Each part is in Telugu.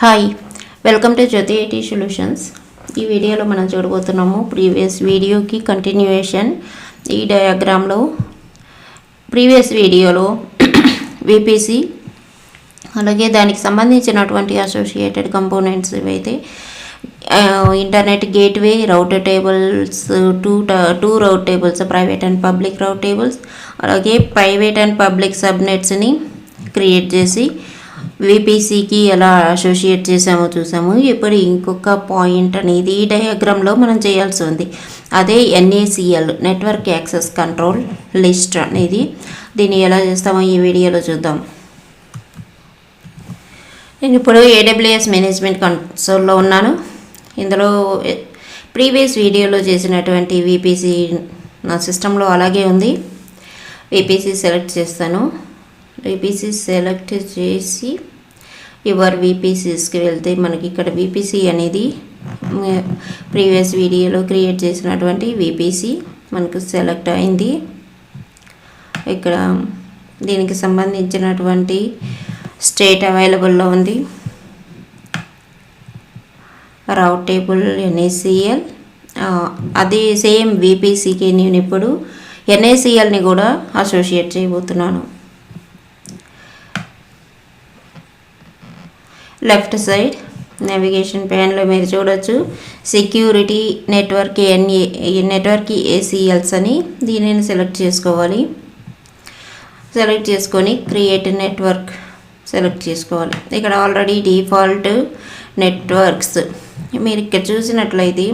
Hi, welcome to Jyothi IT solutions. ఈ వీడియోలో మనం చూడబోతున్నాము ప్రీవియస్ వీడియోకి కంటిన్యూయేషన్. ఈ డయాగ్రామ్లో ప్రీవియస్ వీడియోలో విపిసి అలాగే దానికి సంబంధించినటువంటి అసోసియేటెడ్ కంపోనెంట్స్ ఇవైతే internet gateway, router tables, two route tables, private and public route tables, అలాగే ప్రైవేట్ అండ్ పబ్లిక్ సబ్నెట్స్ని క్రియేట్ చేసి విపిసికి ఎలా అసోసియేట్ చేసామో చూసాము. ఇప్పుడు ఇంకొక పాయింట్ అనేది ఈ డయాగ్రామ్లో మనం చేయాల్సి ఉంది. అదే NACL, network access control list అనేది. దీన్ని ఎలా చేస్తామో ఈ వీడియోలో చూద్దాం. నేను ఇప్పుడు AWS మేనేజ్మెంట్ కన్సోల్లో ఉన్నాను. ఇందులో ప్రీవియస్ వీడియోలో చేసినటువంటి విపిసి నా సిస్టంలో అలాగే ఉంది. విపిసి సెలెక్ట్ చేస్తాను. విపిసి సెలెక్ట్ చేసి యువర్ విపిసిస్కి వెళ్తే మనకి ఇక్కడ విపిసి అనేది ప్రీవియస్ వీడియోలో క్రియేట్ చేసినటువంటి విపిసి మనకు సెలెక్ట్ అయింది. ఇక్కడ దీనికి సంబంధించినటువంటి స్టేట్ అవైలబుల్లో ఉంది. రౌట్ టేబుల్ NACL, అదే సేమ్ విపిసికి నేను ఇప్పుడు NACLని కూడా అసోసియేట్ చేయబోతున్నాను. లెఫ్ట్ సైడ్ నావిగేషన్ ప్యాన్లో మీరు చూడొచ్చు సెక్యూరిటీ నెట్వర్క్ ACLs అని. దీనిని సెలెక్ట్ చేసుకోవాలి. సెలెక్ట్ చేసుకొని క్రియేట్ నెట్వర్క్ సెలెక్ట్ చేసుకోవాలి. ఇక్కడ ఆల్రెడీ డిఫాల్ట్ నెట్వర్క్స్ మీరు ఇక్కడ చూసినట్లయితే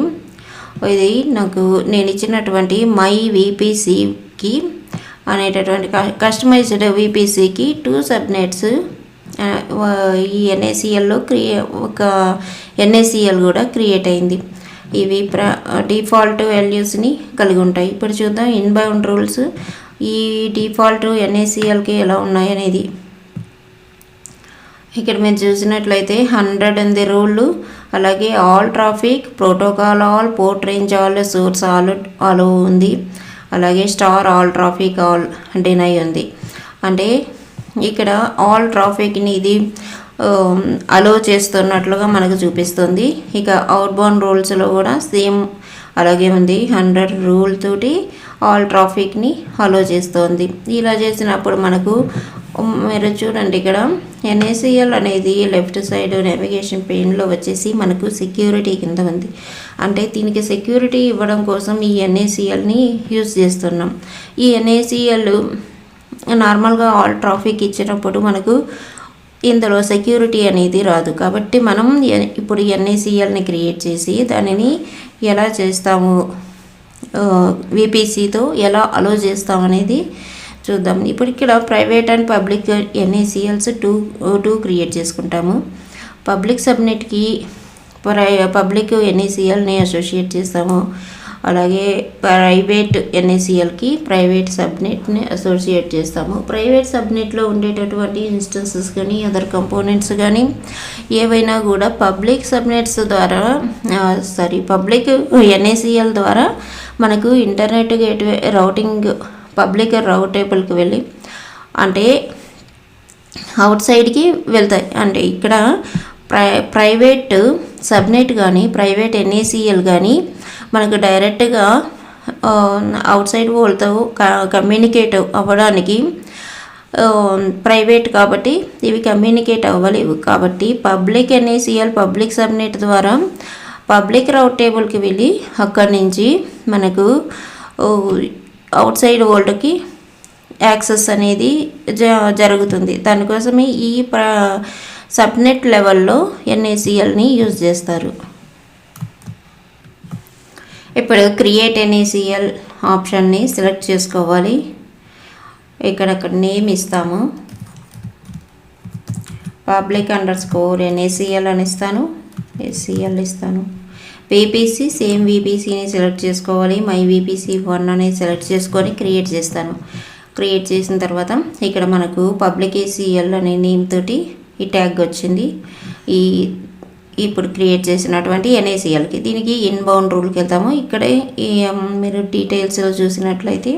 ఇది నేను ఇచ్చినటువంటి మై విపిసికి అనేటటువంటి కస్టమైజ్డ్ విపిసికి 2 సబ్నెట్స్ ఈ NACLలో ఒక NACL కూడా క్రియేట్ అయింది. ఇవి డిఫాల్ట్ వాల్యూస్ని కలిగి ఉంటాయి. ఇప్పుడు చూద్దాం ఇన్బౌండ్ రూల్స్ ఈ డిఫాల్ట్ NACLకి ఎలా ఉన్నాయనేది. ఇక్కడ మీరు చూసినట్లయితే 100 ఉంది రూల్. అలాగే all traffic, protocol all, port range all, source all ఉంది. అలాగే star all traffic all deny ఉంది. అంటే ఇక్కడ ఆల్ ట్రాఫిక్ని ఇది అలో చేస్తున్నట్లుగా మనకు చూపిస్తుంది. ఇక అవుట్బౌండ్ రూల్స్లో కూడా సేమ్ అలాగే ఉంది. 100 రూల్ తోటి ఆల్ ట్రాఫిక్ని అలో చేస్తుంది. ఇలా చేసినప్పుడు మనకు మీరు చూడండి ఇక్కడ NACL అనేది లెఫ్ట్ సైడ్ నావిగేషన్ పెయిన్లో వచ్చేసి మనకు సెక్యూరిటీ కింద ఉంది. అంటే దీనికి సెక్యూరిటీ ఇవ్వడం కోసం ఈ NACLని యూజ్ చేస్తున్నాం. ఈ NACL నార్మల్గా ఆల్ ట్రాఫిక్ ఇచ్చినప్పుడు మనకు ఇందులో సెక్యూరిటీ అనేది రాదు. కాబట్టి మనం ఇప్పుడు NACLని క్రియేట్ చేసి దానిని ఎలా చేస్తాము, విపిసితో ఎలా అలో చేస్తామనేది చూద్దాం. ఇప్పుడు ఇక్కడ private and public NACLs two create చేసుకుంటాము. పబ్లిక్ సబ్నెట్కి పబ్లిక్ NACLని అసోసియేట్ చేస్తాము. అలాగే ప్రైవేట్ NACLకి ప్రైవేట్ సబ్నెట్ని అసోసియేట్ చేస్తాము. ప్రైవేట్ సబ్నెట్లో ఉండేటటువంటి ఇన్స్టెన్సెస్ కానీ అదర్ కంపోనెంట్స్ కానీ ఏవైనా కూడా పబ్లిక్ సబ్నెట్స్ ద్వారా పబ్లిక్ NACL ద్వారా మనకు ఇంటర్నెట్ గేట్వే రౌటింగ్ పబ్లిక్ రౌట్ టేబుల్కి వెళ్ళి అంటే అవుట్ సైడ్కి వెళ్తాయి. అంటే ఇక్కడ ప్రైవేట్ సబ్నెట్ కానీ ప్రైవేట్ NACL కానీ మనకు డైరెక్ట్గా అవుట్ సైడ్ వాళ్ళతో కమ్యూనికేట్ అవ్వడానికి ప్రైవేట్ కాబట్టి ఇవి కమ్యూనికేట్ అవ్వలేవు. కాబట్టి పబ్లిక్ NACL పబ్లిక్ సబ్నెట్ ద్వారా పబ్లిక్ రౌట్ టేబుల్కి వెళ్ళి అక్కడి నుంచి మనకు అవుట్ సైడ్ వరల్డ్కి యాక్సెస్ అనేది జరుగుతుంది. దానికోసమే ఈ సబ్నెట్ లెవెల్లో NACLని యూజ్ చేస్తారు. ఇప్పుడు క్రియేట్ NACL ఆప్షన్ని సెలెక్ట్ చేసుకోవాలి. ఇక్కడ నేమ్ ఇస్తాము. పబ్లిక్ _NACL అని ఇస్తాను. ACL ఇస్తాను. విపిసి సేమ్ విపిసిని సెలెక్ట్ చేసుకోవాలి. మై విపిసి1 అనేది సెలెక్ట్ చేసుకొని క్రియేట్ చేస్తాను. క్రియేట్ చేసిన తర్వాత ఇక్కడ మనకు పబ్లిక్ ACL అనే నేమ్ తోటి ఈ ట్యాగ్ వచ్చింది. ఇప్పుడు క్రియేట్ చేసినటువంటి NACLకి దీనికి ఇన్బౌండ్ రూల్కి వెళ్తాము. ఇక్కడే మీరు డీటెయిల్స్లో చూసినట్లయితే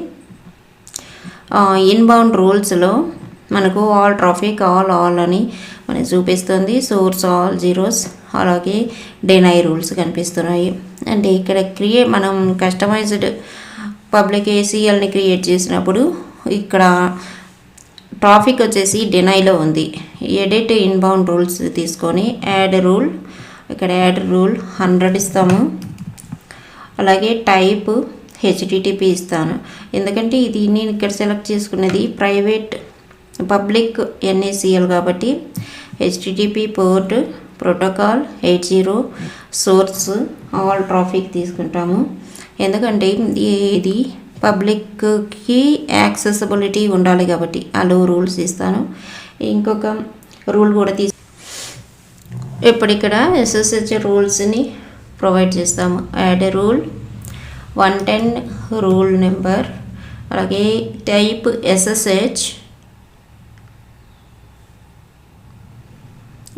ఇన్బౌండ్ రూల్స్లో మనకు ఆల్ ట్రాఫిక్ ఆల్ అని మనకి చూపిస్తుంది. సోర్స్ ఆల్ జీరోస్, అలాగే డెనై రూల్స్ కనిపిస్తున్నాయి. అంటే ఇక్కడ మనం కస్టమైజ్డ్ పబ్లిక్ ఏసీఎల్ని క్రియేట్ చేసినప్పుడు ఇక్కడ ట్రాఫిక్ వచ్చేసి డెనైలో ఉంది. ఎడిట్ ఇన్బౌండ్ రూల్స్ తీసుకొని యాడ్ రూల్, ఇక్కడ యాడ్ రూల్ 100 ఇస్తాము. అలాగే టైప్ హెచ్టిటిపి ఇస్తాను, ఎందుకంటే ఇది నేను ఇక్కడ సెలెక్ట్ చేసుకున్నది ప్రైవేట్ పబ్లిక్ ఎన్ఏసిఎల్ కాబట్టి HTTP port protocol 80 source all traffic తీసుకుంటాము. ఎందుకంటే ఇది పబ్లిక్కి యాక్సెసిబిలిటీ ఉండాలి కాబట్టి అలో రూల్స్ ఇస్తాను. ఇంకొక రూల్ కూడా ఇప్పుడు ఇక్కడ ఎస్ఎస్హెచ్ రూల్స్ని ప్రొవైడ్ చేస్తాము. యాడ్ రూల్ 110 రూల్ నెంబర్, అలాగే టైప్ ఎస్ఎస్హెచ్,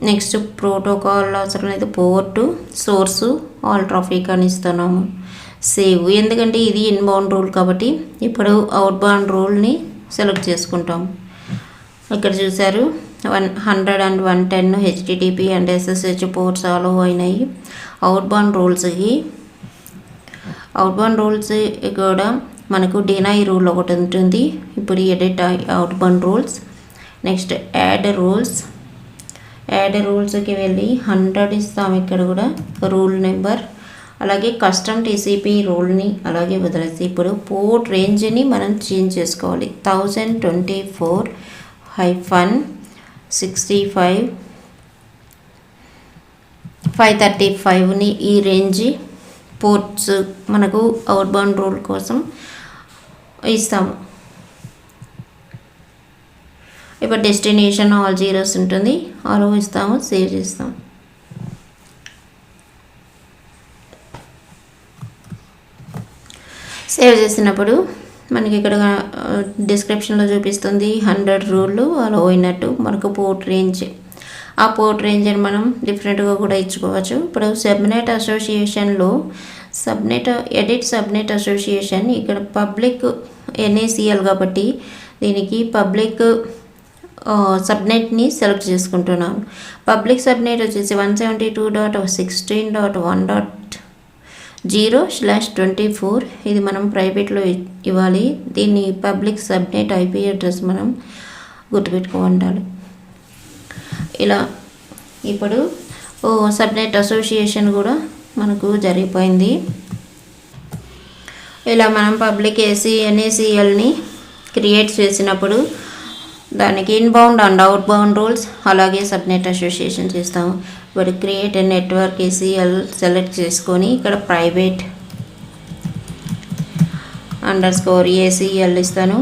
నెక్స్ట్ ప్రోటోకాల్ అవసరం లేదు, పోర్టు సోర్సు ఆల్ ట్రాఫిక్ అని ఇస్తున్నాము. సేవ్, ఎందుకంటే ఇది ఇన్బౌండ్ రూల్ కాబట్టి ఇప్పుడు అవుట్ బౌండ్ రూల్ని సెలెక్ట్ చేసుకుంటాం. ఇక్కడ చూసారు 100 and 110 HTTP and SSH ports ఆలో అయినాయి. అవుట్ బౌండ్ రూల్స్ కూడా మనకు డినై రూల్ ఒకటి ఉంటుంది. ఇప్పుడు edit outbound rules. Next add రూల్స్కి వెళ్ళి 100 ఇస్తాం. ఇక్కడ కూడా రూల్ నెంబర్, అలాగే కస్టమ్ టీసీపీ రూల్ని అలాగే వదిలేసి ఇప్పుడు పోర్ట్ రేంజ్ని మనం చేంజ్ చేసుకోవాలి. 1024-65 535ని ఈ రేంజ్ పోర్ట్స్ మనకు అవుట్ బౌండ్ రూల్ కోసం ఇస్తాము. ఇప్పుడు డెస్టినేషన్ ఆల్ జీరోస్ ఉంటుంది, ఆలో ఇస్తాము, సేవ్ చేస్తాం. సేవ్ చేసినప్పుడు మనకి ఇక్కడ డిస్క్రిప్షన్లో చూపిస్తుంది 100 రూళ్ళు అలా అయినట్టు. మనకు పోర్ట్ రేంజ్, ఆ పోర్ట్ రేంజ్ని మనం డిఫరెంట్గా కూడా ఇచ్చుకోవచ్చు. ఇప్పుడు సబ్నెట్ అసోసియేషన్లో ఎడిట్ సబ్నెట్ అసోసియేషన్, ఇక్కడ పబ్లిక్ ఎన్ఏసిఎల్ కాబట్టి దీనికి పబ్లిక్ సబ్నెట్ని సెలెక్ట్ చేసుకుంటున్నాను. పబ్లిక్ సబ్నెట్ వచ్చేసి 172.16.1.0/24. ఇది మనం ప్రైవేట్లో ఇవ్వాలి. దీన్ని పబ్లిక్ సబ్నెట్ ఐపీ అడ్రస్ మనం గుర్తుపెట్టుకోవాలి. ఇలా ఇప్పుడు సబ్నెట్ అసోసియేషన్ కూడా మనకు జరిగిపోయింది. ఇలా మనం పబ్లిక్ ఎన్ఏసిఎల్ని క్రియేట్ చేసినప్పుడు దానికి inbound and out bound rules అలాగే సబ్నెట్ అసోసియేషన్ చేస్తాము. ఇప్పుడు క్రియేట్ నెట్వర్క్ ఏసీఎల్ సెలెక్ట్ చేసుకొని ఇక్కడ ప్రైవేట్ _ACL ఇస్తాను.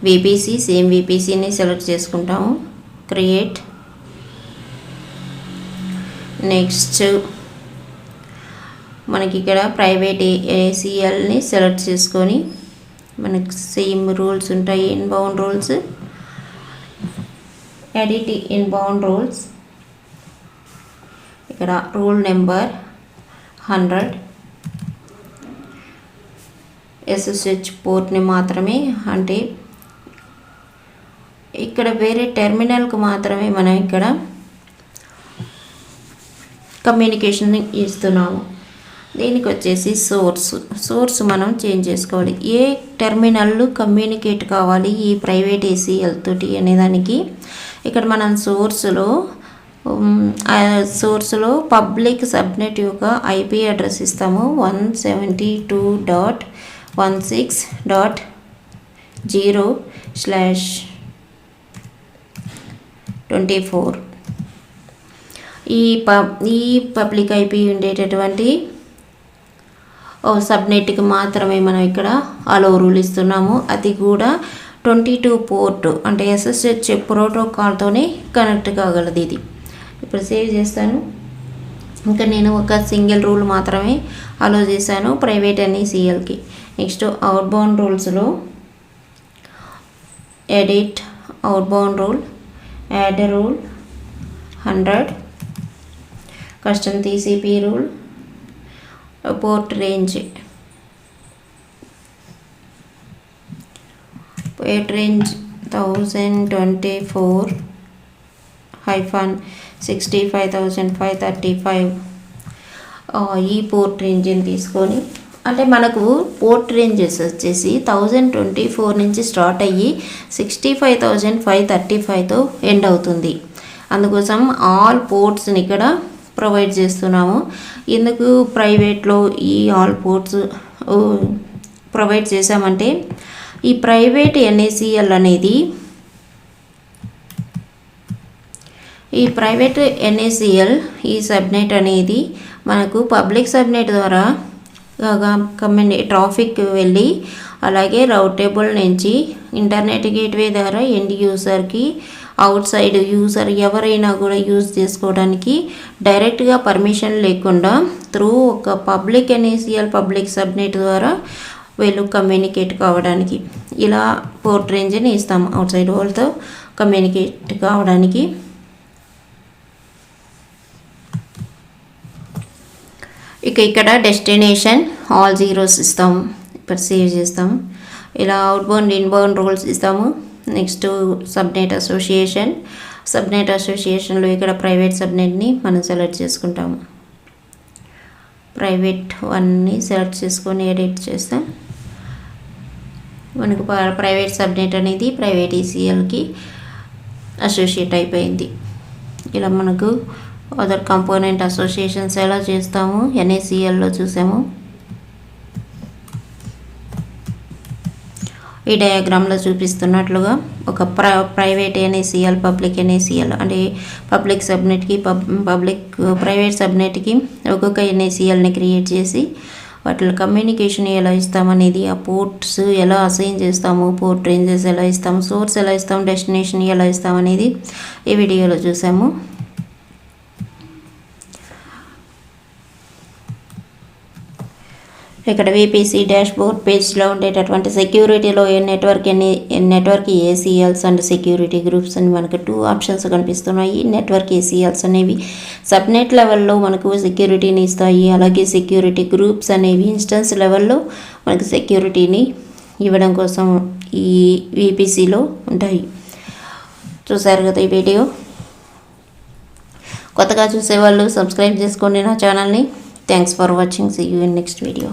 విపిసి సేమ్ విపిసిని సెలెక్ట్ చేసుకుంటాము. క్రియేట్, నెక్స్ట్ మనకి ఇక్కడ ప్రైవేట్ ఏసీఎల్ని సెలెక్ట్ చేసుకొని మనకు సేమ్ రూల్స్ ఉంటాయి. Inbound rules, edit inbound rules, ఇక్కడ రూల్ నెంబర్ 100 ఎస్ఎస్హెచ్ పోర్ట్ని మాత్రమే, అంటే ఇక్కడ వేరే టెర్మినల్కి మాత్రమే మనం ఇక్కడ కమ్యూనికేషన్ ఇస్తున్నాము. దీనికి వచ్చేసి సోర్స్ మనం చేంజ్ చేసుకోవాలి. ఏ టెర్మినల్ కమ్యూనికేట్ కావాలి ఈ ప్రైవేట్ ఏసీఎల్ తోటి అనేదానికి ఇక్కడ మనం సోర్స్లో పబ్లిక్ సబ్నెట్ యొక్క ఐపీ అడ్రస్ ఇస్తాము. 172.16.0/24. ఈ పబ్లిక్ ఐపీ ఉండేటటువంటి సబ్నెట్కి మాత్రమే మనం ఇక్కడ అలో రూల్ ఇస్తున్నాము. అది కూడా 22 పోర్ట్ అంటే ఎస్ఎస్హెచ్ ప్రోటోకాల్తోనే కనెక్ట్ కాగలదు ఇది. ఇప్పుడు సేవ్ చేస్తాను. ఇంకా నేను ఒక సింగిల్ రూల్ మాత్రమే అలో చేశాను ప్రైవేట్ ఎన్ఏసిఎల్కి. నెక్స్ట్ అవుట్ బౌండ్ రూల్స్లో edit outbound rule, add rule 100, custom TCP rule, port range 1024-65,535 ఈ పోర్ట్ రేంజ్ని తీసుకొని, అంటే మనకు పోర్ట్ రేంజెస్ వచ్చేసి 1024 నుంచి స్టార్ట్ అయ్యి 65,535తో ఎండ్ అవుతుంది. అందుకోసం ఆల్ పోర్ట్స్ని ఇక్కడ ప్రొవైడ్ చేస్తున్నాము. ఎందుకు ప్రైవేట్లో ఈ ఆల్ పోర్ట్స్ ప్రొవైడ్ చేసామంటే, ఈ ప్రైవేట్ ఎన్ఏసిఎల్ అనేది ఈ సబ్నెట్ అనేది మనకు పబ్లిక్ సబ్నెట్ ద్వారా ట్రాఫిక్ వెళ్ళి, అలాగే రౌటేబుల్ నుంచి ఇంటర్నెట్ గేట్వే ద్వారా ఎండ్ యూజర్కి, అవుట్ సైడ్ యూజర్ ఎవరైనా కూడా యూజ్ చేసుకోవడానికి డైరెక్ట్గా పర్మిషన్ లేకుండా త్రూ ఒక పబ్లిక్ ఎన్ఏసిఎల్ పబ్లిక్ సబ్నెట్ ద్వారా వీళ్ళు కమ్యూనికేట్ కావడానికి ఇలా పోర్ట్ రేంజ్ని ఇస్తాం అవుట్ సైడ్ వాళ్ళతో కమ్యూనికేట్ కావడానికి. ఇక్కడ డెస్టినేషన్ ఆల్ జీరోస్ ఇస్తాము, ఇప్పుడు సేవ్ చేస్తాము. ఇలా అవుట్బౌండ్ ఇన్బౌండ్ రూల్స్ ఇస్తాము. నెక్స్ట్ సబ్నెట్ అసోసియేషన్లో ఇక్కడ ప్రైవేట్ సబ్నెట్ని మనం సెలెక్ట్ చేసుకుంటాము. ప్రైవేట్ వన్ని సెలెక్ట్ చేసుకొని ఎడిట్ చేస్తాం. మనకు ప్రైవేట్ సబ్నెట్ అనేది ప్రైవేట్ ఈసీఎల్కి అసోసియేట్ అయిపోయింది. ఇలా మనకు అదర్ కంపోనెంట్ అసోసియేషన్స్ ఎలా చేస్తాము ఎన్ఏసిఎల్లో చూసాము. ఈ డయాగ్రామ్లో చూపిస్తున్నట్లుగా ఒక ప్రైవేట్ ఎన్ఏసిఎల్ పబ్లిక్ ఎన్ఏసిఎల్ అంటే పబ్లిక్ సబ్నెట్కి ప్రైవేట్ సబ్నెట్కి ఒక్కొక్క ఎన్ఏసిఎల్ని క్రియేట్ చేసి వాటిలో కమ్యూనికేషన్ ఎలా ఇస్తామనేది, ఆ పోర్ట్స్ ఎలా అసైన్ చేస్తాము, పోర్ట్ రేంజెస్ ఎలా ఇస్తాము, సోర్స్ ఎలా ఇస్తాము, డెస్టినేషన్ ఎలా ఇస్తామనేది ఈ వీడియోలో చూసాము. ఇక్కడ VPC డాష్బోర్డ్ పేజ్లో ఉండేటటువంటి సెక్యూరిటీలో network ACLs and security groups అని మనకు 2 ఆప్షన్స్ కనిపిస్తున్నాయి. నెట్వర్క్ ఏసీఎల్స్ అనేవి సబ్నెట్ లెవెల్లో మనకు సెక్యూరిటీని ఇస్తాయి. అలాగే సెక్యూరిటీ గ్రూప్స్ అనేవి ఇన్స్టెన్స్ లెవెల్లో మనకు సెక్యూరిటీని ఇవ్వడం కోసం ఈ VPCలో ఉంటాయి. చూసారు కదా ఈ వీడియో. కొత్తగా చూసేవాళ్ళు సబ్స్క్రైబ్ చేసుకోండి నా ఛానల్ని. Thanks for watching. See you in next video.